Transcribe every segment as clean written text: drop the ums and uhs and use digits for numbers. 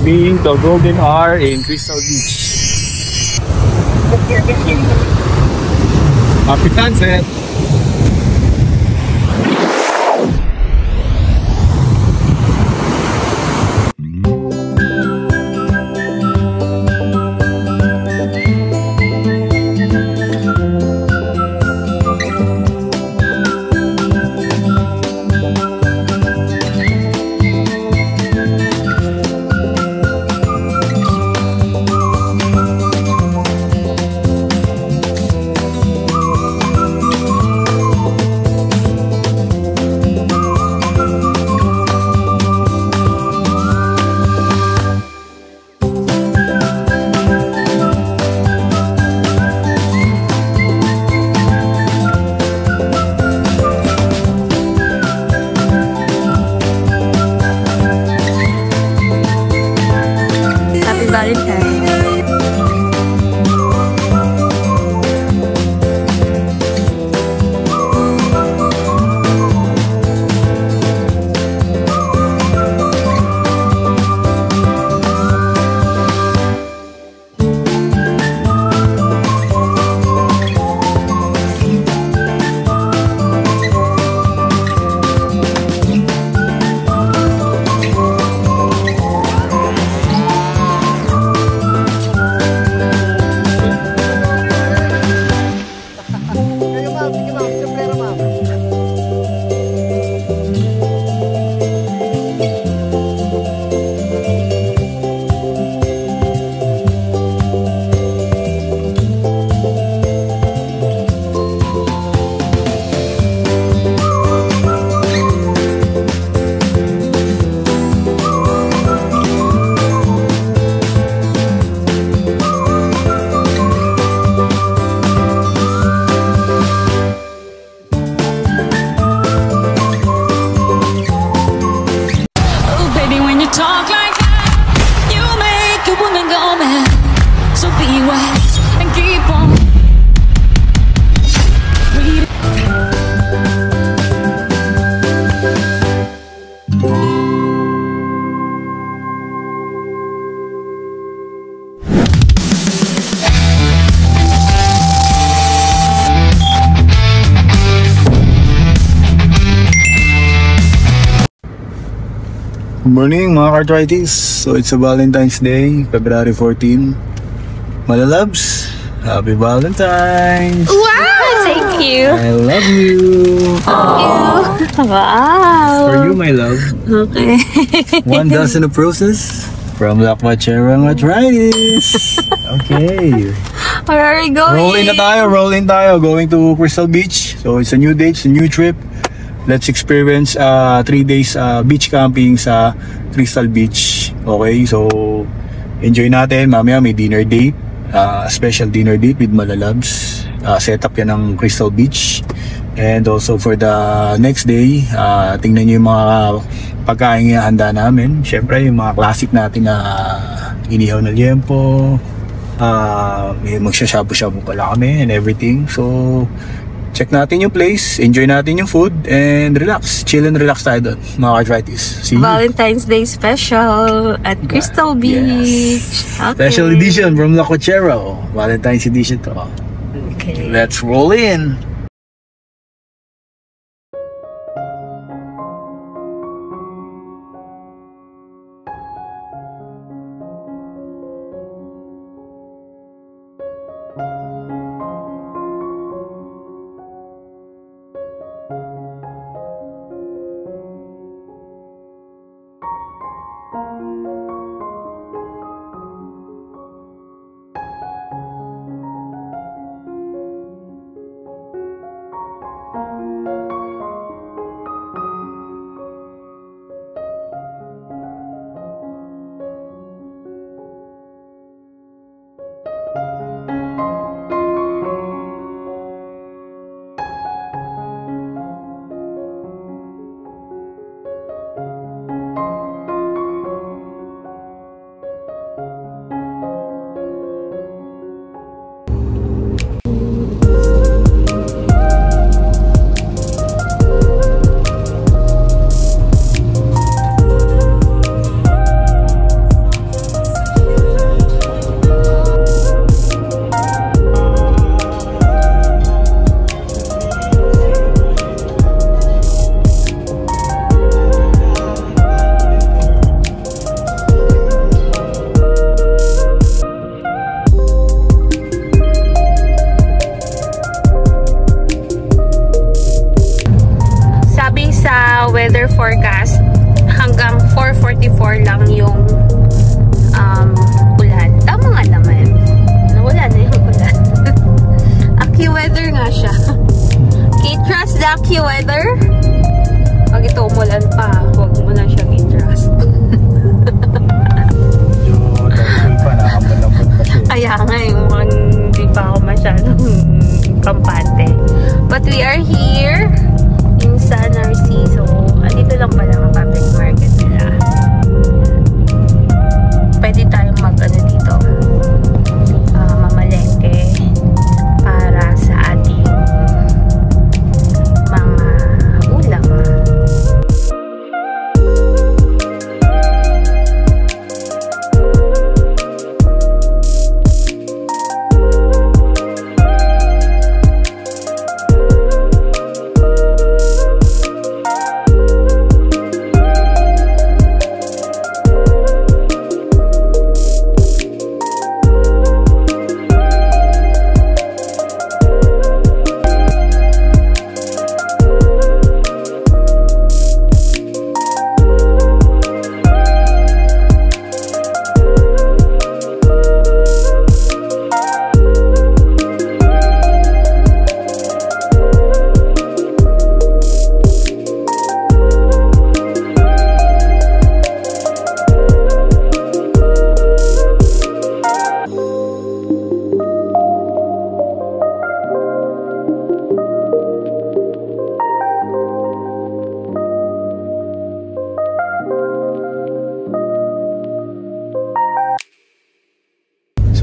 being the golden hour in Crystal Beach. Happy sunset! Good morning mga Cartrites. So it's a Valentine's Day, February 14. Malalabs, happy Valentine's! Wow! Thank you! I love you! Thank you! Wow! For you, my love. Okay. 1 dozen of roses from Lakmachera Arthritis. Okay. Where are we going? Rolling tayo. Going to Crystal Beach. So it's a new date, it's a new trip. Let's experience 3 days beach camping sa Crystal Beach. Okay, so enjoy natin. Mamaya may dinner date, special dinner date with Malalabs. Set up yan ng Crystal Beach. And also for the next day, tingnan nyo yung mga pagkain na handa namin. Siyempre yung mga classic natin na inihaw na liempo, magsashabu-shabu pala kami and everything. So check natin yung place, enjoy natin yung food, and relax. Chill and relax tayo doon, mga Cartrites. See you. Valentine's Day special at Crystal Beach. Yes. Okay. Special edition from La Cochero. Valentine's edition to. Okay. Let's roll in.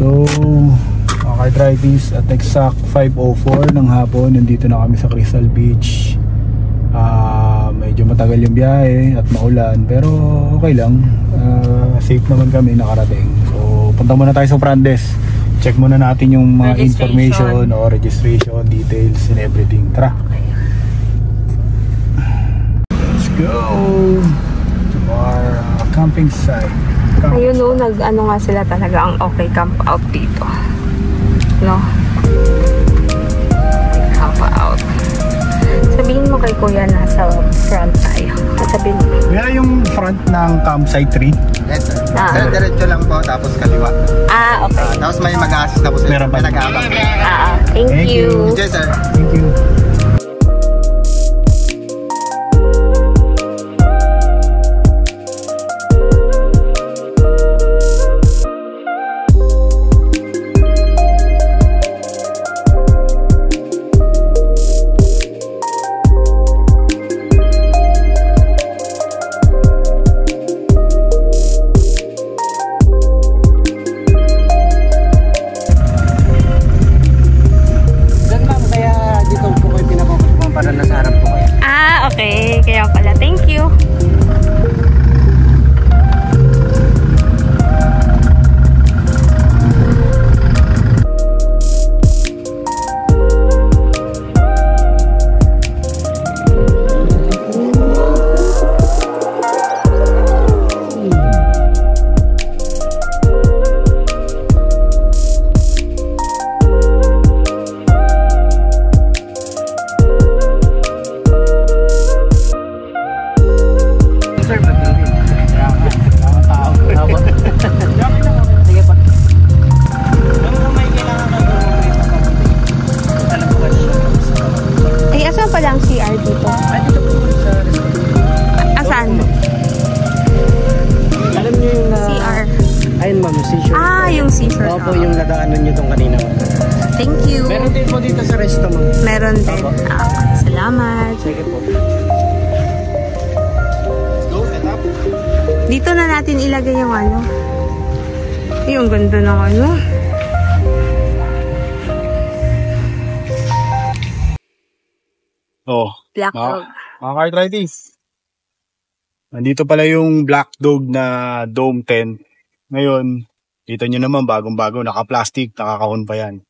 So, mga ka-arthritis, at exact 5:04 ng hapon, nandito na kami sa Crystal Beach. Medyo matagal yung biyahe at maulan, pero okay lang. Safe naman kami nakarating. So, punta muna tayo sa front desk. Check muna natin yung mga information o registration, details and everything. Tara! Let's go to our camping site. Ayun no, nag-ano nga sila talaga ang okay camp out dito. No? Camp out. Sabihin mo kay kuya nasa front tayo. Sabihin mo. Kaya yung front ng campsite 3? Yes sir. Sir, diretso lang po tapos kaliwa. Okay. Tapos may mag-assist na po sir. Meron pa. May nag-aabang. Thank you. Enjoy sir. Thank you. Okay, kaya pala. Thank you. Palang CR dito. Dito po sa restaurant. Asan? Alam niyo yung CR. ayun ma'am, seashore. Yung seashore. Opo, yung nadaanan niyo tong kanina. Thank you. Meron din po dito sa resto ma'am. Meron din. Salamat. Sige po. Go, set up. Dito na natin ilagay yung ano. Yung ganda ng ano. Black Dog. Mga ka-arthritis, nandito pala yung Black Dog na Dome tent. Ngayon, kita nyo naman bagong-bago, naka-plastic, nakakahon pa yan.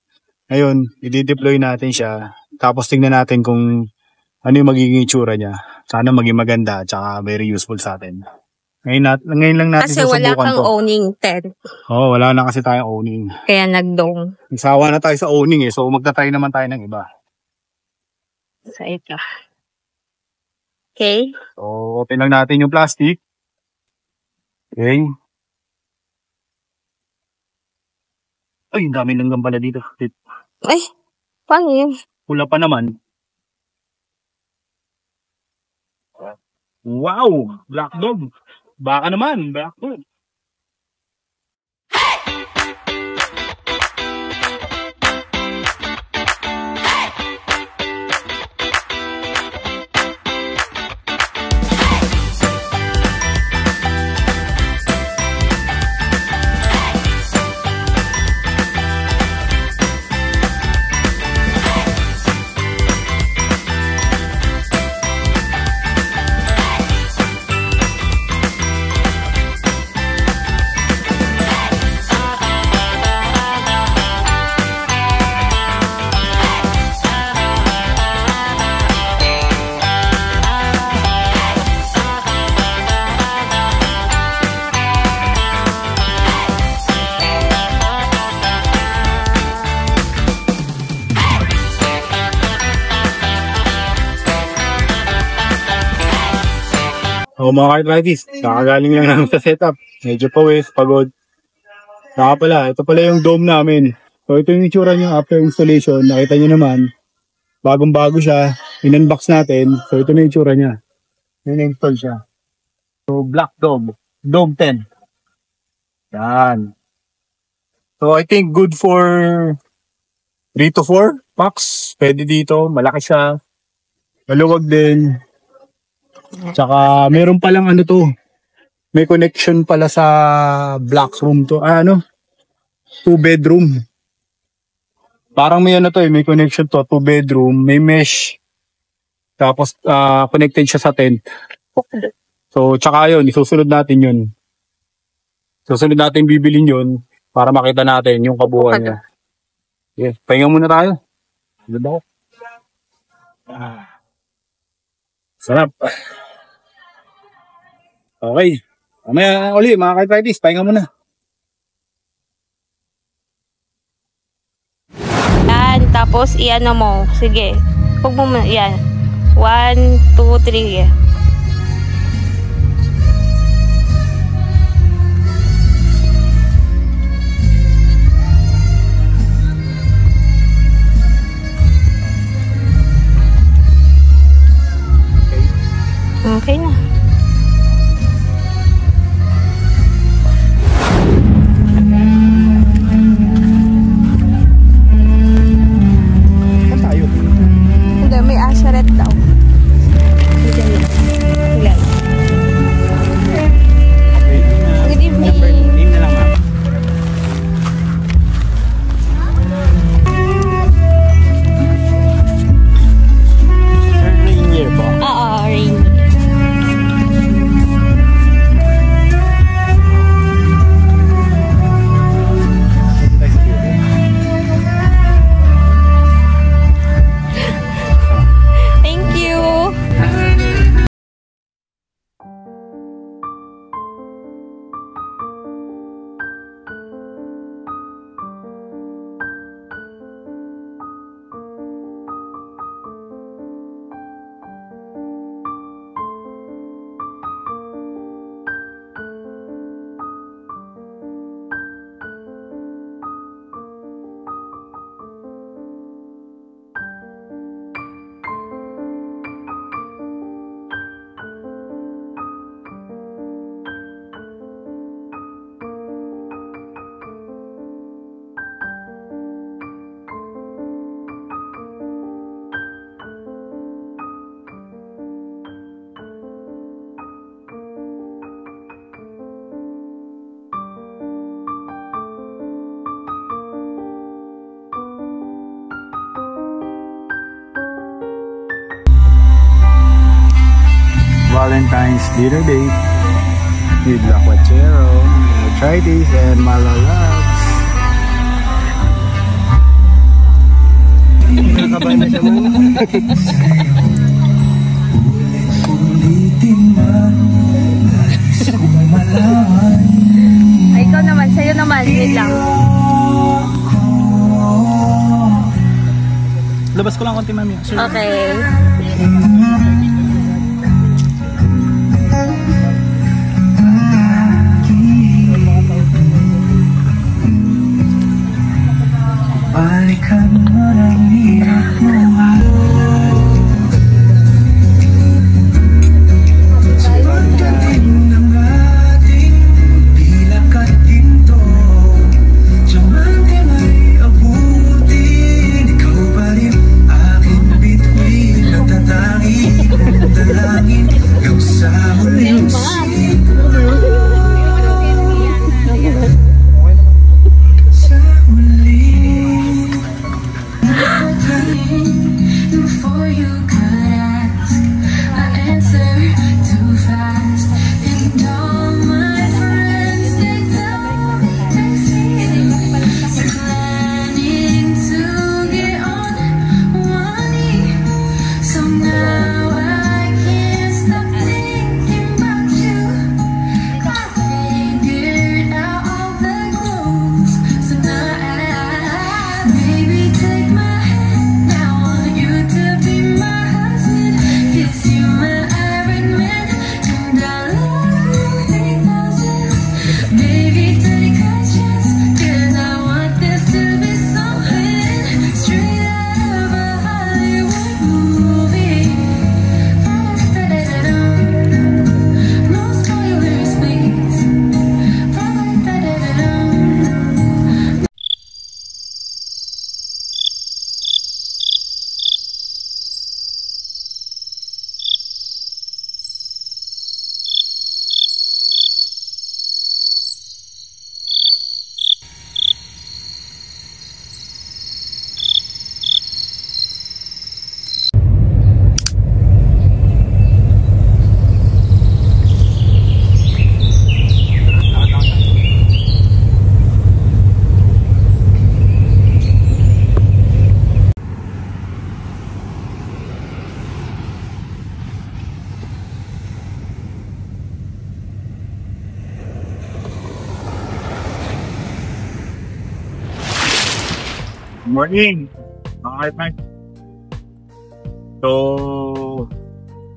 Ngayon, i-deploy natin siya, tapos tingnan natin kung ano yung magiging itsura niya. Sana maging maganda, tsaka very useful sa atin. Ngayon lang natin kasi wala susubukan kang to. owning tent. Wala na kasi tayong owning. Kaya nag-dome. Nagsawa na tayo sa owning so magta-try naman tayo ng iba. Sa ito. Okay. So, open lang natin yung plastic. Okay. Ay, ang dami ng gambala dito. Ay, paano yun? Pula pa naman. Wow! Black Dog. Baka naman, Black Dog. Mga ka-arthritis, kakagaling lang namin sa setup. Medyo pawis, pagod. Saka pala, ito pala yung dome namin. So ito yung itsura niya after installation. Nakita niyo naman, bagong-bago siya. In-unbox natin. So ito na yung itsura niya. In-install siya. So Black Dome. Dome 10. Yan. So I think good for 3 to 4 packs. Pwede dito. Malaki siya. Maluwag din. Tsaka meron palang ano to. May connection pala sa black room to. 2-bedroom. Parang may ano to eh, may connection to, 2-bedroom, may mesh. Tapos connected siya sa tent. So, tsaka yun, isusunod natin yun. Susunod natin bibilin yun para makita natin yung kabuuan niya. Okay, pahinga muna tayo. Ganda ko. Sarap. Okay. Mamaya uli, mga ka-artist, pahinga muna. Yan, tapos iano mo. Sige. Huwag mo, yan. 1, 2, 3. Okay na. Hindi, may asharet daw. Good evening. Name na lang, ma'am. Rainier ba? Oo, rainy. Thank you. Valentine's dinner date with La Cuachero, Arthritis, and Malalabs. Nakabay na siya mo. Ay, ikaw naman. Sa'yo naman. Wait lang. Labas ko lang konti, mami. Okay. Balikan mo ng hirap buhay. Sa pagdating ng ating pilak at ginto, diamante may abutin. Ikaw pa rin aking bituin, natatangin kong dalangin. Ikaw sa huling Morning! Okay, man. So,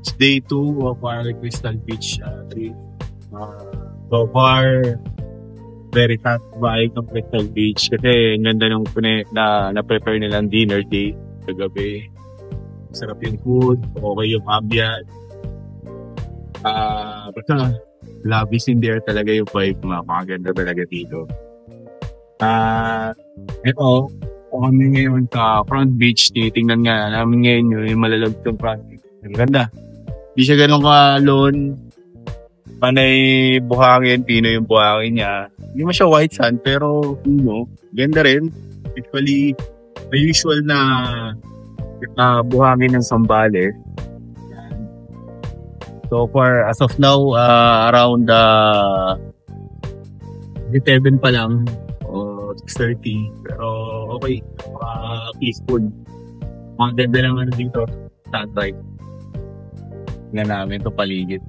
it's day 2 of our Crystal Beach trip. So far, very satisfying ng Crystal Beach kasi ang ganda ng na-prepare nilang dinner date kagabi. Sarap yung food, okay yung ambient. Basta, love is in there talaga yung vibe, mapakaganda talaga dito. Ito, kami ngayon sa front beach, titingnan nga namin ngayon yung malalog yung front beach. Ang ganda. Di siya ganun ka-alone. Panay buhangin, pino yung buhangin niya. Hindi mo siya white sand, pero ganda rin. Actually, may usual na buhangin ng Zambales. So far, as of now, around 7 pa lang o 6:30. Pero okay, peaceful. Mga ganda naman dito. Sunlight. Tingnan namin ito paligid.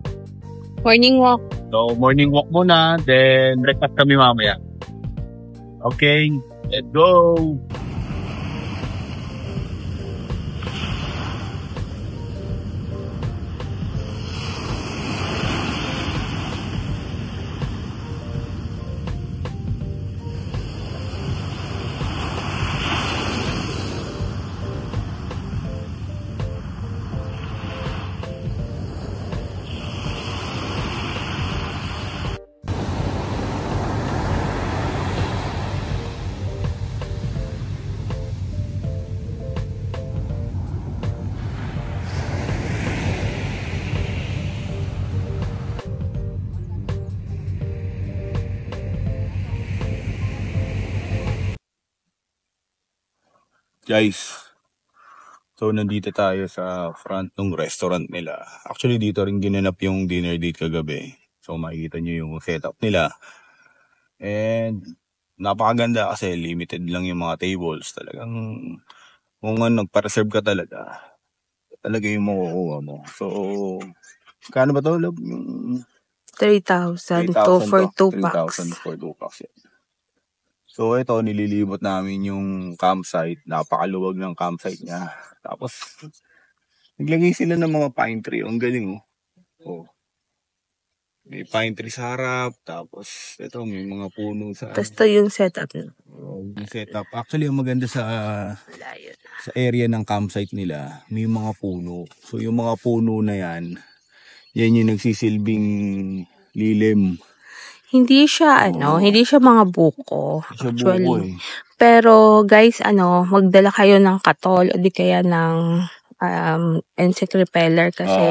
Morning walk. So, morning walk muna, then breakfast kami mamaya. Okay, let's go! Guys, so nandito tayo sa front ng restaurant nila. Actually, dito rin ginanap yung dinner date kagabi. So makikita nyo yung setup nila. And napakaganda kasi limited lang yung mga tables. Talagang kung nagpa-reserve ka talaga yung makukuha mo. So, kano ba to? Yung 3,000 to for 2 packs. 3,000 for 2 packs. So ito, nililibot namin yung campsite. Napakaluwag ng campsite niya. Tapos, naglagay sila ng mga pine tree. Ang galing, oh. May pine tree sa harap. Tapos, ito, may mga puno sa... Tapos to yung setup. Yung setup. Actually, ang maganda sa area ng campsite nila, may mga puno. So, yung mga puno na yan yung nagsisilbing lilim. Hindi siya hindi siya mga buko Siya actually. buko, Pero guys, magdala kayo ng katol o di kaya ng insect repeller kasi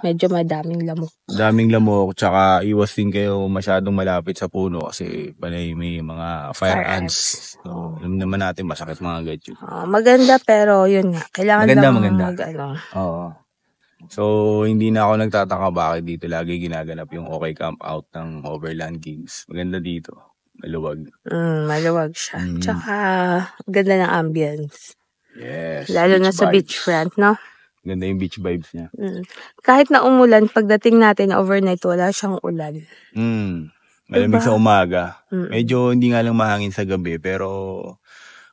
medyo madaming lamok. Daming lamok, tsaka iwas din kayo masyadong malapit sa puno kasi panay may mga fire ants. So, alam naman natin masakit mga gadget. Maganda pero yun nga, kailangan maganda. Oo. So, hindi na ako nagtataka bakit dito lagi ginaganap yung Okay Camp Out ng Overland Kings. Maganda dito. Maluwag. Maluwag siya. Tsaka, ganda ng ambience. Yes. Lalo na sa beachfront, no? Ganda yung beach vibes niya. Kahit na umulan, pagdating natin overnight, wala siyang ulan. Malamig sa umaga. Medyo hindi nga lang mahangin sa gabi, pero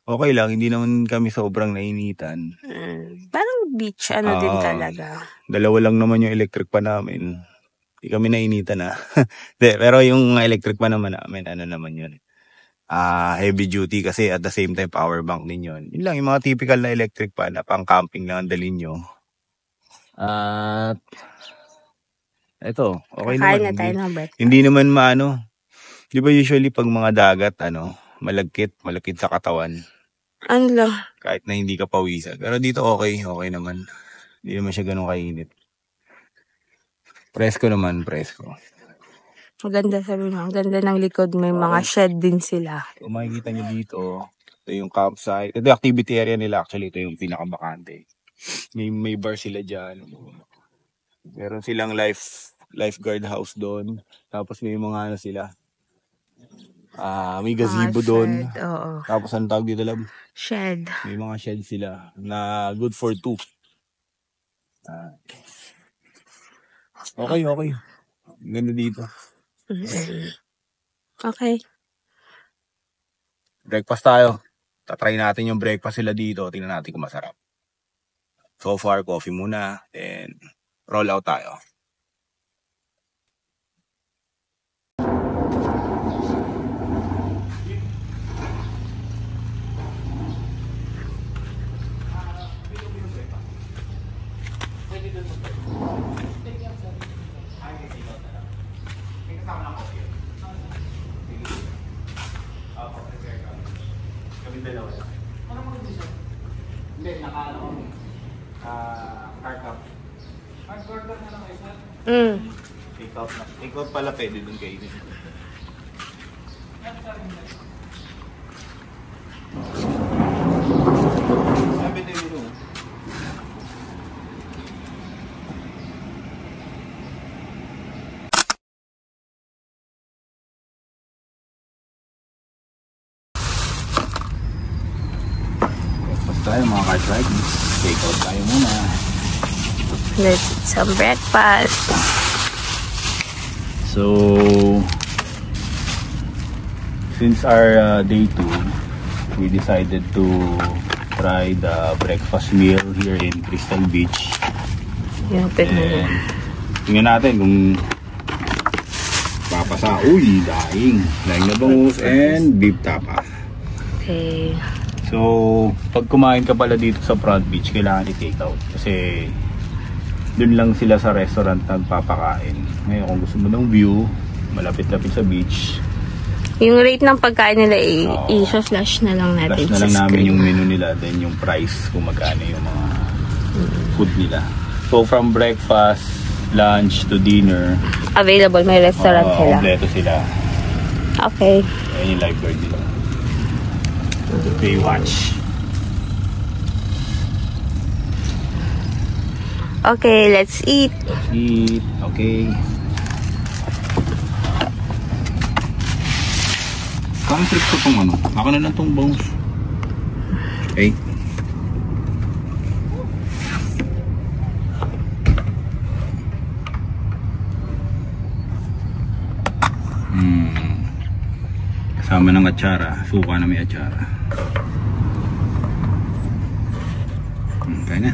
okay lang. Hindi naman kami sobrang nainitan. Parang beach, din talaga. 2 lang naman yung electric pa namin. Hindi kami nainitan pero yung electric pa naman namin, naman yun. Heavy duty kasi at the same time power bank din yun. Yun lang, yung mga typical na electric pa na pang camping lang ang dalhin nyo. At eto, okay Kakain naman. na tayo ng breakfast. Hindi naman di ba usually pag mga dagat, malagkit sa katawan. Ano lang? Kahit na hindi ka pawisan. Pero dito okay naman. Hindi naman siya ganun kainit. Presko naman. Maganda sabi mo. Ang ganda ng likod. May mga shed din sila. Kung makikita nyo dito, ito yung campsite. Ito yung activity area nila. Actually, ito yung pinakabakante. May bar sila dyan. Meron silang lifeguard house doon. Tapos may mga sila. May gazebo doon. Tapos ang tawag dito lang? Shed. May mga shed sila na good for 2. Okay. Ganda dito. Okay. Breakfast tayo. tatry natin yung breakfast sila dito. Tingnan natin kung masarap. So far, coffee muna. Then, roll out tayo. Take out pala pwede dun kainin. Sabi na yun. Breakfast tayo mga ka-tribes. Take out tayo muna. Let's eat some breakfast. So, since our day 2, we decided to try the breakfast meal here in Crystal Beach. Yung And tingnan natin kung papasa. Uy, daing na bangus and beef tapa. Okay. So, pag kumain ka pala dito sa front beach, kailangan i-take out. Kasi dun lang sila sa restaurant nagpapakain. Ngayon, kung gusto mo ng view, malapit-lapit sa beach. Yung rate ng pagkain nila i-flash na lang natin Flash na lang namin yung menu nila, then yung price, kung magkano yung mga food nila. So, from breakfast, lunch to dinner, available, may restaurant sila. Kompleto sila. Okay. Ayan yung lifeguard nila. Baywatch. Okay, let's eat. Let's eat. Okay. Parang trip ko tong ano. Ako na lang tong bangus. Okay. Kasama ng atsara. Suka na may atsara. Kaya na.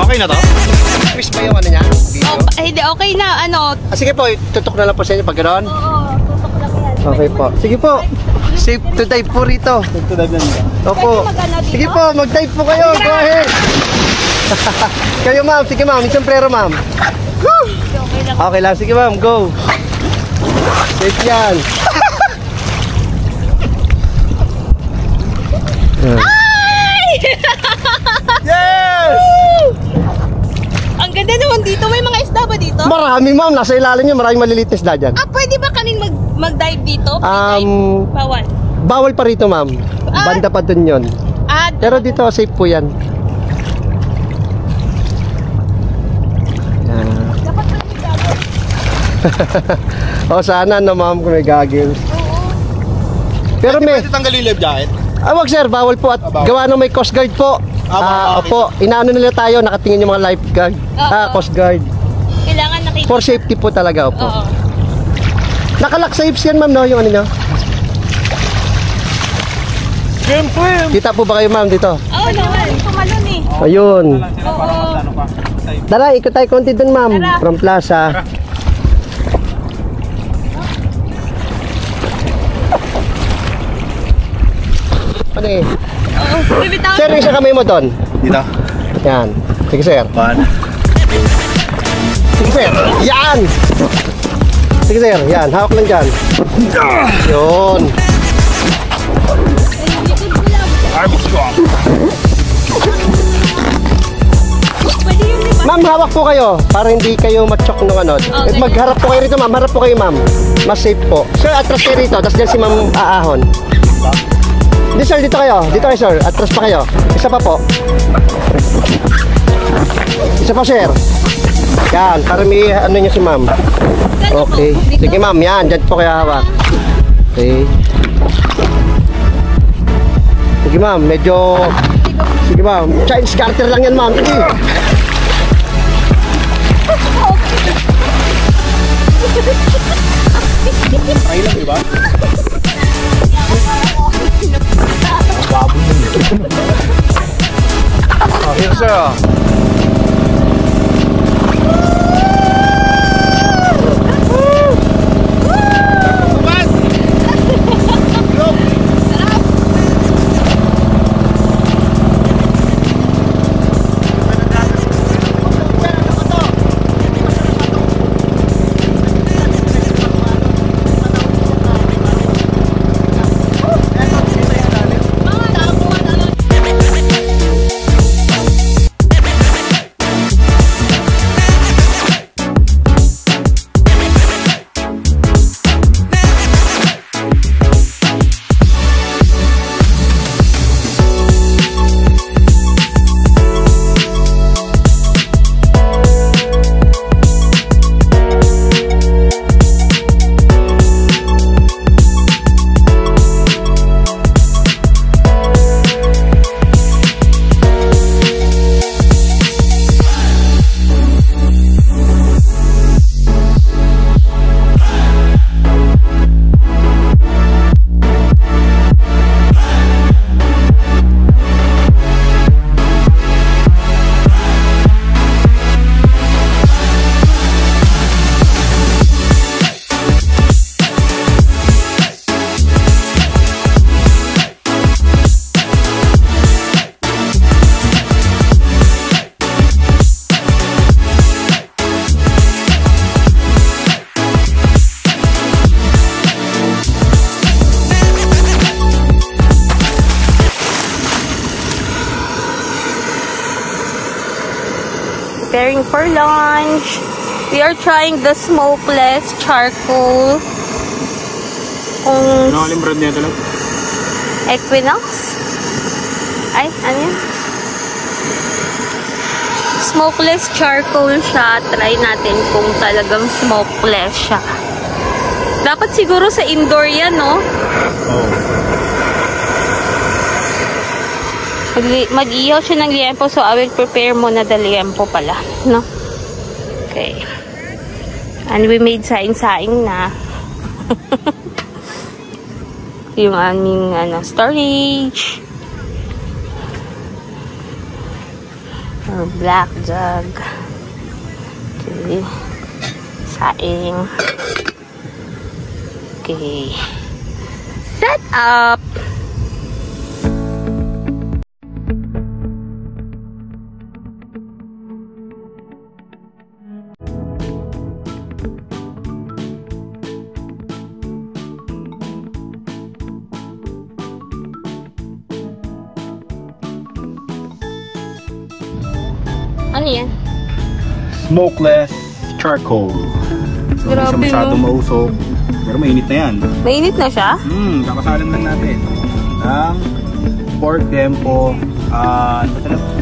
Okay na to? Chris pa yung ano niya? Video? Hindi, okay na. Ano? Sige po, tutok na lang po sa inyo pag gano'n. Oo, tutok lang yan. Okay po. Sige po. Safe to dive po rito. Safe to dive lang nila. Opo. Sige po, mag-dive po kayo. Go ahead. Kayo ma'am. Sige ma'am. Yung sombrero ma'am. Okay lang. Sige ma'am. Go. Safe yan. Yes! Ang ganda naman dito. May mga isda ba dito? Marami ma'am. Nasa ilalim nyo. Maraming maliliit na isda dyan. Pwede ba kaming mag-dive dito? Bawal. Bawal pa rito ma'am. Banda pa dun yun. Pero dito safe po yan. Dapat may goggles. O sana no ma'am kung may goggles. Pero may... Pwede tanggalin live jacket? Wag sir, bawal po at gawa ng may coast guard po. Opo, inaano nila tayo, nakatingin yung mga lifeguard. Coast guard. Kailangan nakita. For safety po talaga, opo. Oo. Nakalock sa hips yan ma'am, no? Yung ano nyo. Kita po ba kayo ma'am dito? Oo, naman. Tumalon eh. Ayun. Oo. Tara, ikot tayo konti dun ma'am. From Plaza. Ano eh? Oo. Sir, yung sa kamay mo doon. Dito. Yan. Sige, sir. Sige, sir. Yan! Sige, sir. Yan. Hawak lang dyan. Yun. Ma'am, hawak po kayo para hindi kayo matchok ng ano. Okay. Magharap po kayo rito, ma'am. Harap po kayo, ma'am. Mas safe po. Sir, atras kayo rito. Tapos dyan si ma'am aahon. Hindi, sir. Dito kayo. Dito kayo, sir. Atras pa kayo. Isa pa po. Isa pa, sir. Yan. Para may ano nyo si ma'am. Okay. Sige, ma'am. Yan. Dyan po kayo hawak. Okay. Sige, ma'am. Medyo... Sige, ma'am. Chinese garter lang yan, ma'am. Sige. Try lang, diba? Oh, here, sir. Preparing for lunch. We are trying the smokeless charcoal. Kung Ano kaling brand niya ito lang? Equinox? Ay, ano yun? Smokeless charcoal siya. Try natin kung talagang smokeless siya. Dapat siguro sa indoor yan, no? Mag-ihaw siya ng liempo, so I will prepare muna the liempo pala, no? Okay. And we made saing-saing na. Yung aming storage. Or black jug. Okay. Saing. Okay. Set up! Ano yan? Smokeless charcoal. So, hindi siya masyadong mausok. Pero mainit na yan. Mainit na siya? Kakasalan lang natin. Ng pork tempo,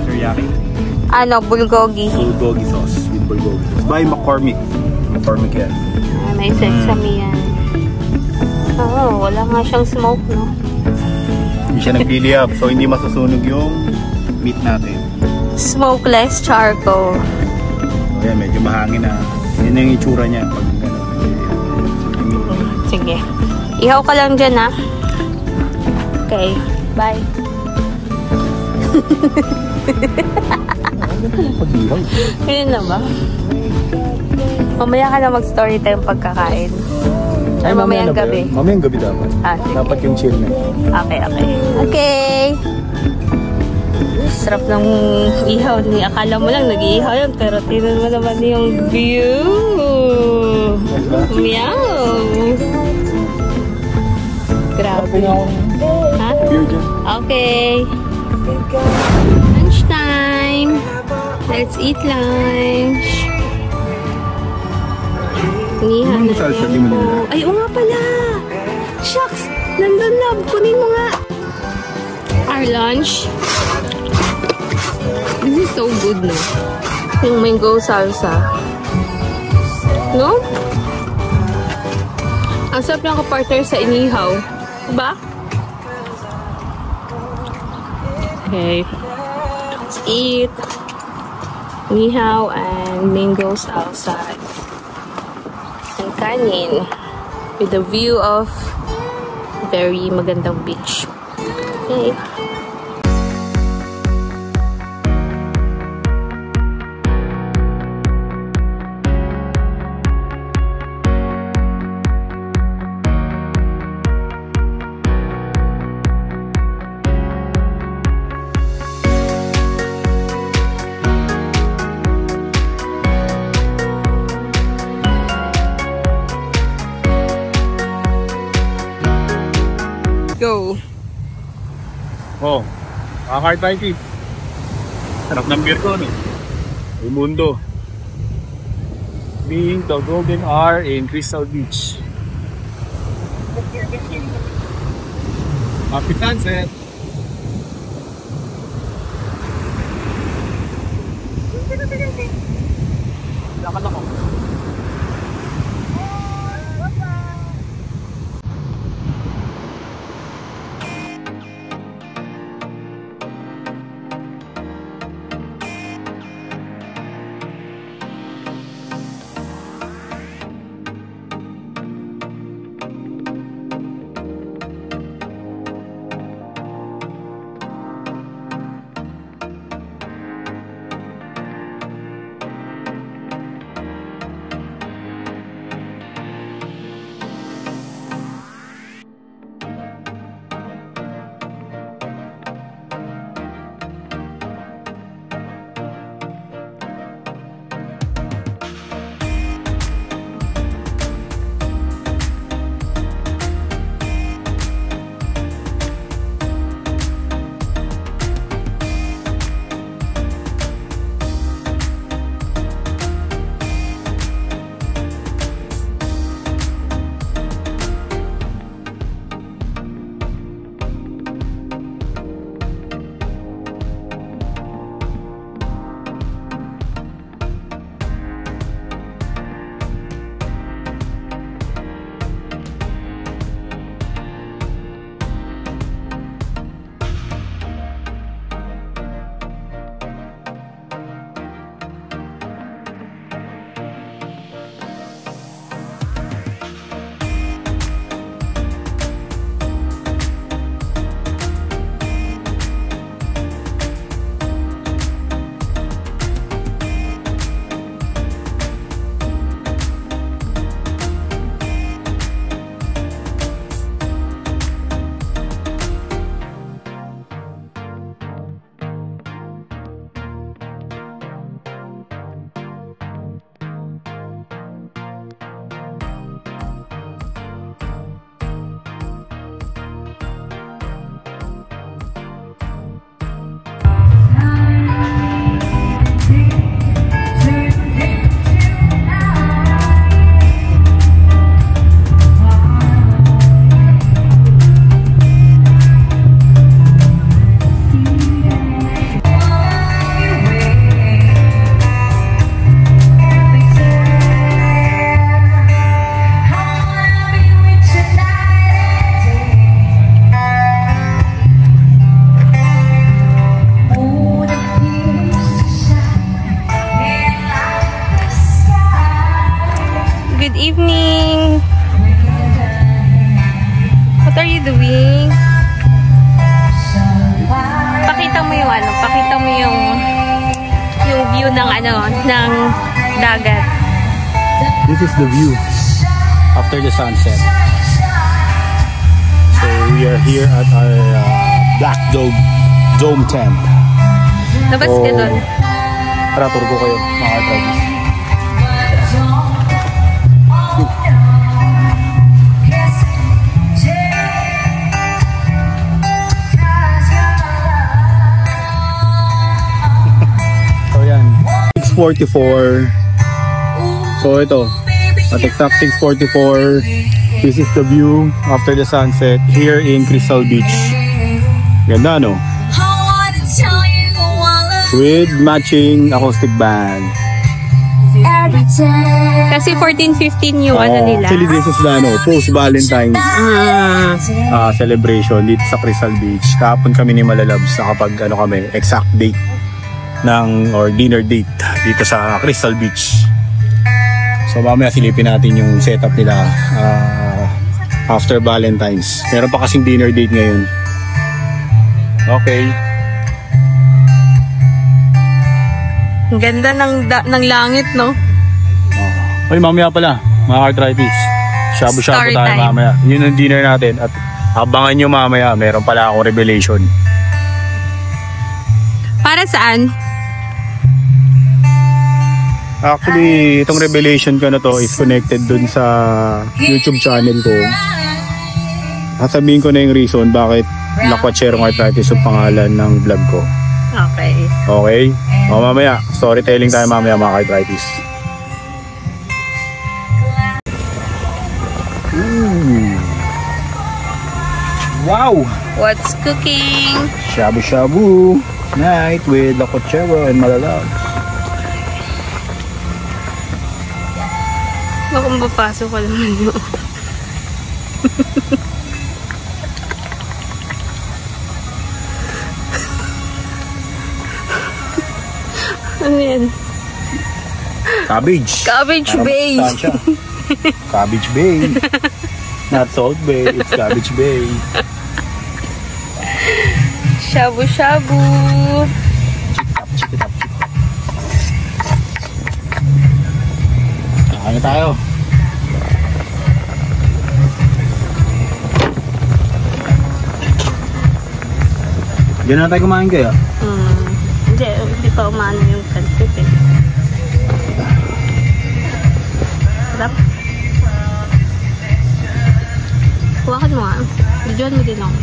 teriyaki. Bulgogi. Bulgogi sauce with bulgogi sauce. By McCormick. McCormick yan. May sesame yan. Oo, wala nga siyang smoke, no? Hindi siya nag-pili up. So, hindi masusunog yung meat natin. Smokeless charcoal. So, yan, medyo mahangin na. Yan na yung itsura niya. Pag, sige. Ihaw ka lang dyan, ha? Okay. Bye. Yun na ba? Mamaya ka na mag-story time pagkakain. Ay, mamayang gabi. Mamayang gabi dapat. Sige. Dapat yung chill na. Okay. Okay. Sarap ng ihaw ni. Akala mo lang nag-iihaw yun, pero tingnan mo naman yung view. Meow. Grabe. Ha? Okay. Lunch time. Let's eat lunch. Nihan na po. Ay, oo nga pala. Shucks! Nandun na. Kunin mo nga. Our lunch. This is so good, no? Yung mango salsa. No? Ang sarap lang ka-partner sa inihaw. Diba? Okay. Let's eat. Inihaw and mango salsa. And kanin. With a view of very magandang beach. Okay. Go. Oh, makakain tayo, Keith. Sarap ng beer ko, no? El Mundo. Being the golden hour in Crystal Beach. Happy sunset! Lakad ako. evening. What are you doing? Pakita mo yung ano, pakita mo yung view ng ano, ng dagat. This is the view after the sunset. So we are here at our Black Dome tent. Labas ka doon. Tara, tour ko kayo, mga ka-Travis. So yan, 6:44. So ito, at exact 6:44, this is the view after the sunset here in Crystal Beach. Ganda, no? With matching acoustic band. Kasi 14-15 yung ano nila. Actually, this is the post-Valentine's celebration dito sa Crystal Beach. Kahapon kami ni Malalabs nakapag exact date or dinner date dito sa Crystal Beach. So mamaya silipin natin yung setup nila after Valentine's. Meron pa kasing dinner date ngayon. Okay. Ang ganda ng langit, no? Oy, mamaya pala, mga ka-Travis. Shabu-shabu tayo time. mamaya. Yun ang dinner natin. At abangan nyo mamaya, meron pala akong revelation. Para saan? Actually, itong revelation ko na to is connected dun sa YouTube channel ko. At sabihin ko na yung reason bakit Lakwatcherong Arthritis yung pangalan ng vlog ko. Okay. Okay? O mamaya, storytelling tayo mamaya mga ka-Arthritis. Wow! What's cooking? Shabu-shabu night with Lakwatchero and Malalabs. Baka mapapasok ka naman yun. Ano yan? Cabbage. Cabbage Parang Bay. masustansya. Cabbage Bay. Not Salt Bay, it's Cabbage Bay. Shabu-shabu. Kakain tayo. Diyan na tayo kumain kaya? Hindi pa umano yung kantit eh. Sarap. Huwakan mo nga. Videoan mo din ako.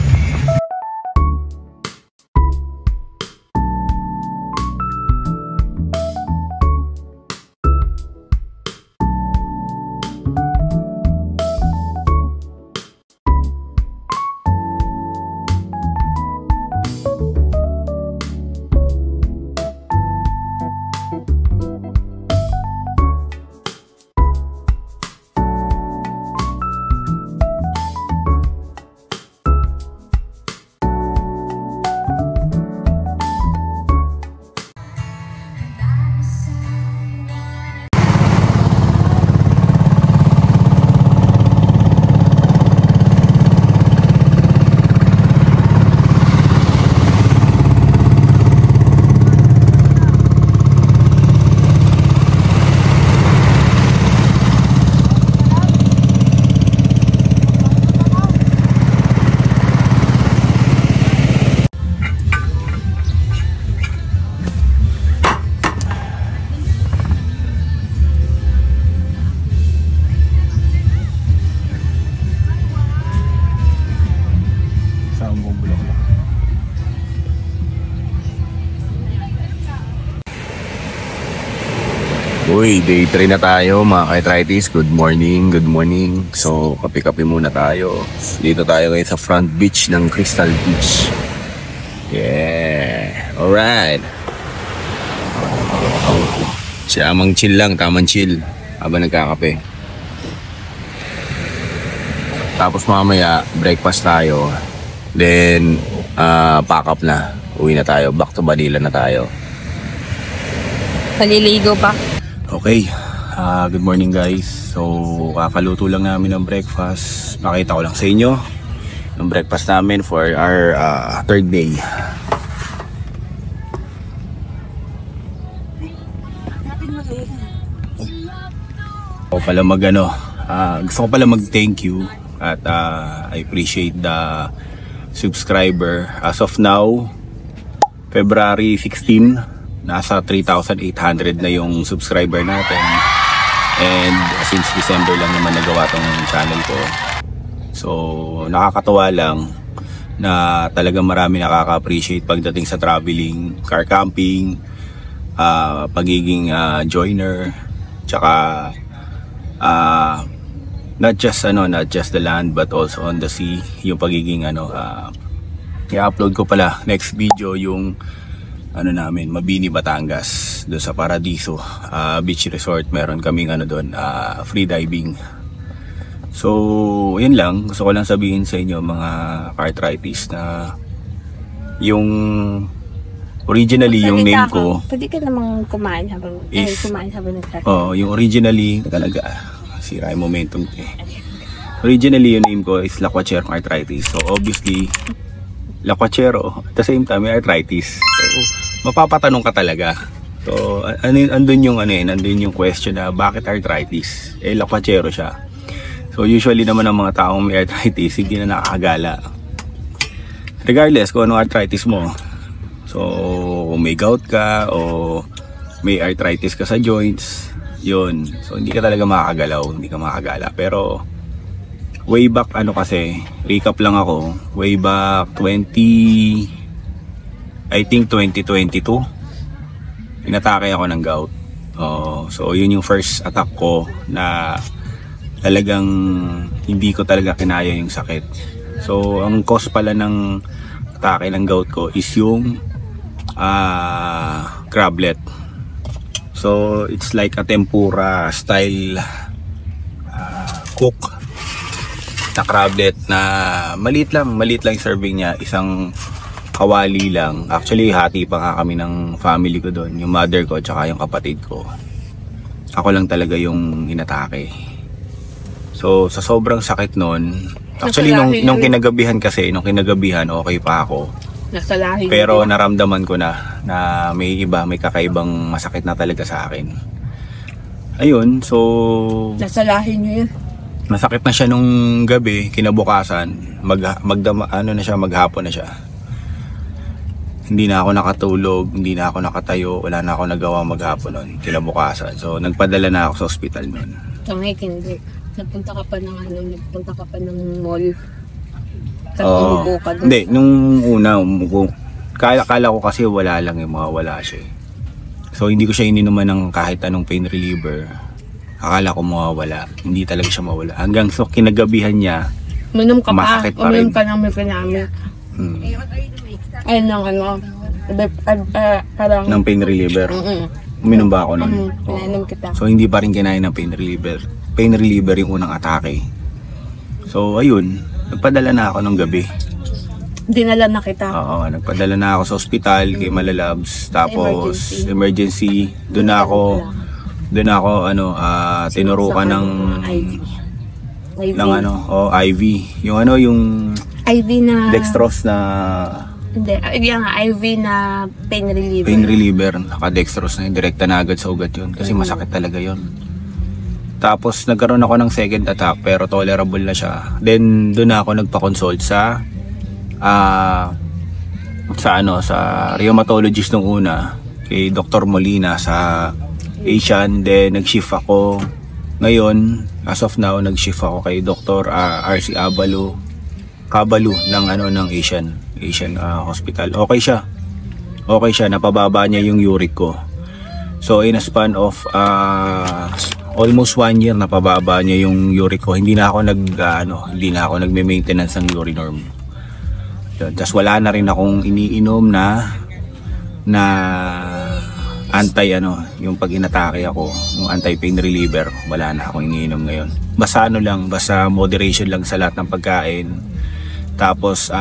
Uy, day 3 na tayo mga ka-Arthritis. Good morning, good morning. So, kape-kape muna tayo. Dito tayo ngayon sa front beach ng Crystal Beach. Yeah, alright. Siyamang chill lang, tamang chill habang nagkakape. Tapos mamaya, breakfast tayo. Then, pack up na. Uwi na tayo, back to Manila na tayo. Paliligo pa. Okay, good morning guys. So, kakaluto lang namin ng breakfast. Pakita ko lang sa inyo ng breakfast namin for our third day. Gusto ko pala mag-thank you at I appreciate the subscriber. As of now, February 16, nasa 3,800 na yung subscriber natin. And since December lang naman nagawa tong channel ko. So nakakatuwa lang na talagang marami nakaka-appreciate pagdating sa traveling, car camping, pagiging joiner, tsaka not just the land but also on the sea, yung pagiging i-upload ko pala next video yung namin, Mabini, Batangas, doon sa Paradiso Beach Resort. Meron kaming doon, free diving. So yun lang, gusto ko lang sabihin sa inyo mga arthritis na yung originally yung name ko, pwede ka namang kumain habang nagsasabi. yung originally talaga sira yung momentum originally yung name ko is Laquachero Arthritis. So obviously Laquachero at the same time may arthritis, so mapapatanong ka talaga. So andun yung question na bakit arthritis, Laquachero siya. So usually naman ang mga taong may arthritis hindi na nakakagala regardless kung anong arthritis mo. So kung may gout ka o may arthritis ka sa joints, yun, so hindi ka talaga makakagalaw, hindi ka makakagala. Pero way back kasi, recap lang ako, way back 2022 inatake ako ng gout. So yun yung first attack ko na talagang hindi ko talaga kinaya yung sakit. So ang cause pala ng atake ng gout ko is yung crablet. So it's like a tempura style cook na crablet na maliit lang yung serving niya, isang kawali lang. Actually hati pa nga kami ng family ko doon, yung mother ko tsaka yung kapatid ko. Ako lang talaga yung inatake. So sa sobrang sakit nun, actually nung kinagabihan okay pa ako. Pero naramdaman ko na may kakaibang masakit na talaga sa akin. Ayun, so Nasalahin nyo yun. masakit na siya nung gabi, kinabukasan, maghapon na siya. Hindi na ako nakatulog, hindi na ako nakatayo, wala na ako nagawa maghapon nun, kinabukasan. So nagpadala na ako sa ospital nun. Tangay, hindi. Nagpunta ka pa ng mall. Hindi, nung una kala ko kasi wala lang mawawala siya. So hindi ko siya ininuman ng kahit anong pain reliever. Akala ko mawawala, hindi talaga siya mawala. Hanggang so kinagabihan niya, masakit pa rin. Uminom ka ng Mepinamic. Ayun lang parang ng pain reliever. Uminom ba ako nun? Pinainom kita. So hindi pa rin kinain ng pain reliever. Pain reliever yung unang atake. So ayun, nagpadala na ako ng gabi. Dinala na kita. Oo, nagpadala na ako sa ospital kay Malalabs. Tapos emergency. Doon ako tinurukan ng IV. Yung IV na dextrose na IV na pain reliever. Pain reliever, naka-dextrose na yun, direkta na agad sa ugat yun kasi masakit talaga yun. Tapos nagkaroon ako ng second attack pero tolerable na siya. Then doon ako nagpa-consult sa rheumatologist nung una, kay Dr. Molina sa Asian. Then nag-shift ako ngayon, as of now nag-shift ako kay Dr. RC Cabalu ng Asian hospital. Okay siya, napababa niya yung uric ko. So in a span of almost 1 year napababa niya yung uric ko. Hindi na ako nagme-maintenance ng urinorm. Tapos wala na rin akong iniinom na yung pag inatake ako, yung anti-pain reliever, wala na akong iniinom ngayon. Basta moderation lang sa lahat ng pagkain. Tapos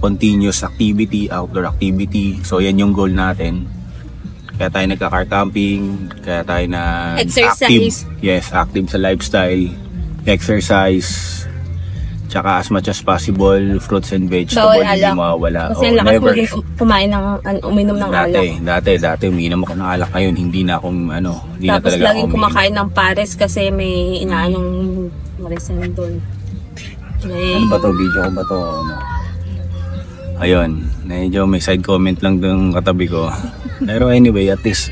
continuous activity, outdoor activity. So yan yung goal natin. Kaya tayo nagka-car camping, kaya tayo na exercise. Active sa lifestyle, exercise, tsaka as much as possible fruits and vegetables, hindi mawawala. Kasi lakas mo rin uminom ng alak. Dati uminom ako ng alak, ngayon hindi na akong hindi tapos na talaga laging kumakain ng pares kasi may inaanong marisendol. Ano ba to? Video ko ba to? Ayun. Medyo may side comment lang dun katabi ko. Pero anyway, at least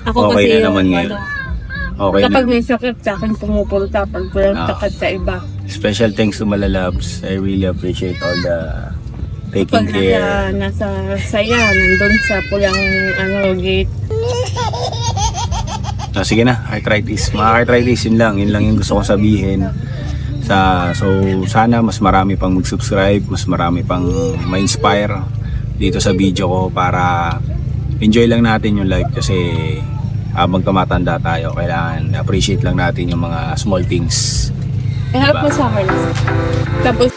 Ako okay kasi na naman yung, ngayon. ano, Okay kapag na. may sakit sa akin pumupunta pag walang Ah. sakit sa iba. Special thanks to Malalabs. I really appreciate all the taking Pag care. nasa saya, nandun sa pulang gate. So, sige na, arthritis. Mga arthritis, yun lang yung gusto kong sabihin. So, sana mas marami pang mag-subscribe, mas marami pang ma-inspire dito sa video ko para enjoy lang natin yung life kasi habang tumatanda tayo, kailangan appreciate lang natin yung mga small things. Help mo sa akin. Tapos